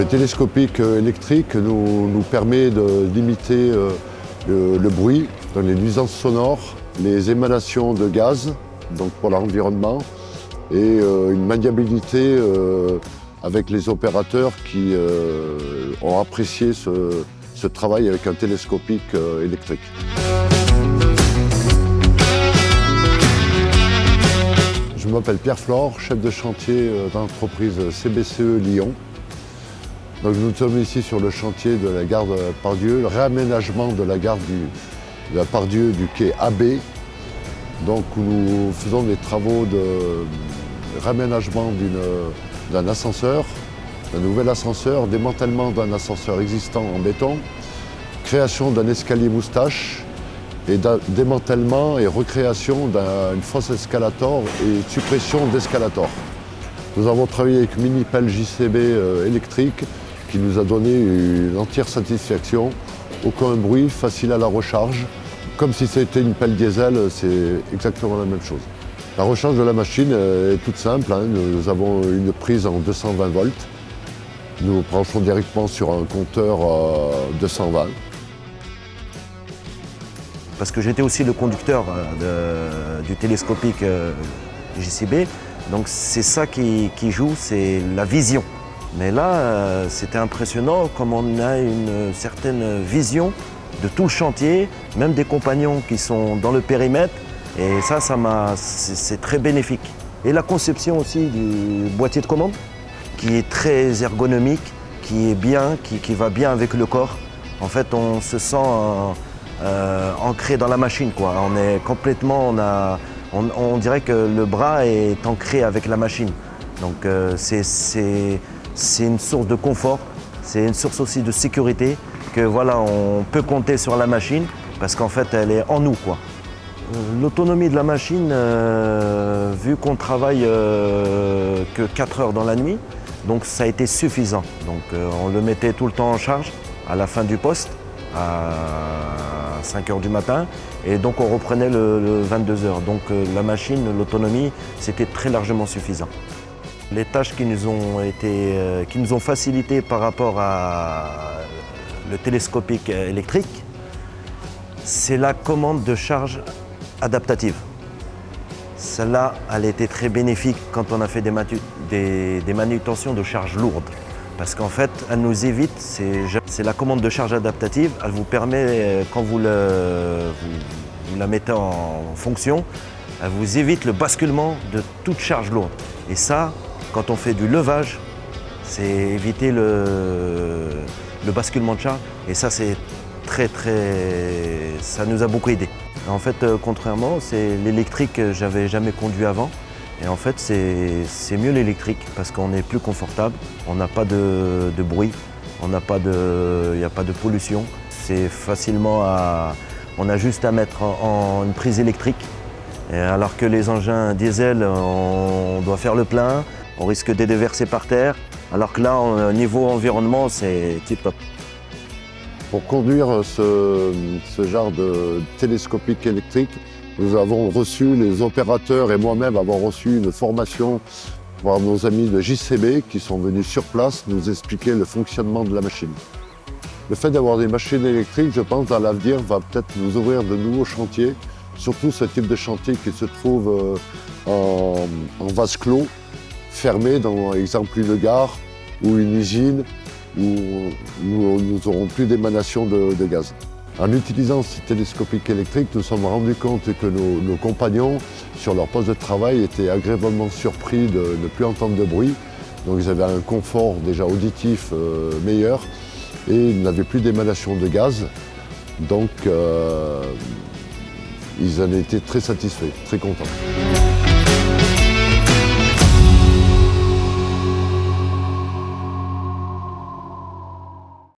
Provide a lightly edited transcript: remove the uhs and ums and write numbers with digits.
télescopique électrique nous permet de limiter le bruit, les nuisances sonores, les émanations de gaz, donc pour l'environnement, et une maniabilité avec les opérateurs qui ont apprécié ce travail avec un télescopique électrique. Je m'appelle Pierre Flore, chef de chantier d'entreprise CBCE Lyon. Donc nous sommes ici sur le chantier de la gare de Pardieu, le réaménagement de la gare de la Pardieu du quai AB. Donc où nous faisons des travaux de réaménagement d'un ascenseur, d'un nouvel ascenseur, démantèlement d'un ascenseur existant en béton, création d'un escalier moustache et démantèlement et recréation d'une fosse escalator et suppression d'escalator. Nous avons travaillé avec Minipelle JCB électrique qui nous a donné une entière satisfaction. Aucun bruit, facile à la recharge. Comme si c'était une pelle diesel, c'est exactement la même chose. La recharge de la machine est toute simple. Nous avons une prise en 220 volts. Nous branchons directement sur un compteur 220. Parce que j'étais aussi le conducteur du télescopique JCB, donc c'est ça qui joue, c'est la vision. Mais là, c'était impressionnant comme on a une certaine vision de tout le chantier, même des compagnons qui sont dans le périmètre, et ça c'est très bénéfique. Et la conception aussi du boîtier de commande, qui est très ergonomique, qui est bien, qui va bien avec le corps. En fait, on se sent ancré dans la machine, quoi. On est complètement, on dirait que le bras est ancré avec la machine. Donc c'est une source de confort, c'est une source aussi de sécurité, que voilà, on peut compter sur la machine parce qu'en fait elle est en nous, quoi. L'autonomie de la machine, vu qu'on travaille que 4 heures dans la nuit, donc ça a été suffisant. Donc on le mettait tout le temps en charge à la fin du poste, à 5 heures du matin, et donc on reprenait le 22 heures. Donc la machine, l'autonomie, c'était très largement suffisant. Les tâches qui nous ont facilité par rapport à le télescopique électrique, c'est la commande de charge adaptative. Celle-là, elle était très bénéfique quand on a fait des manutentions de charge lourde. Parce qu'en fait, elle nous évite, c'est la commande de charge adaptative, elle vous permet, quand vous la mettez en fonction, elle vous évite le basculement de toute charge lourde. Et ça, quand on fait du levage, c'est éviter le basculement de charge. Et ça, c'est ça nous a beaucoup aidé. En fait, contrairement, c'est l'électrique, j'avais jamais conduit avant. Et en fait, c'est mieux l'électrique parce qu'on est plus confortable, on n'a pas de bruit, il n'y a pas de pollution. C'est facilement on a juste à mettre en une prise électrique. Et alors que les engins diesel, on doit faire le plein, on risque de déverser par terre. Alors que là, au niveau environnement, c'est tip-top. Pour conduire ce genre de télescopique électrique, nous avons reçu, les opérateurs et moi-même avons reçu une formation par nos amis de JCB qui sont venus sur place nous expliquer le fonctionnement de la machine. Le fait d'avoir des machines électriques, je pense, dans l'avenir, va peut-être nous ouvrir de nouveaux chantiers, surtout ce type de chantier qui se trouve en vase clos, fermé dans, par exemple, une gare ou une usine où nous n'aurons plus d'émanation de gaz. En utilisant ce télescopique électrique, nous nous sommes rendus compte que nos compagnons, sur leur poste de travail, étaient agréablement surpris de ne plus entendre de bruit. Donc ils avaient un confort déjà auditif meilleur et ils n'avaient plus d'émanation de gaz. Donc ils en étaient très satisfaits, très contents.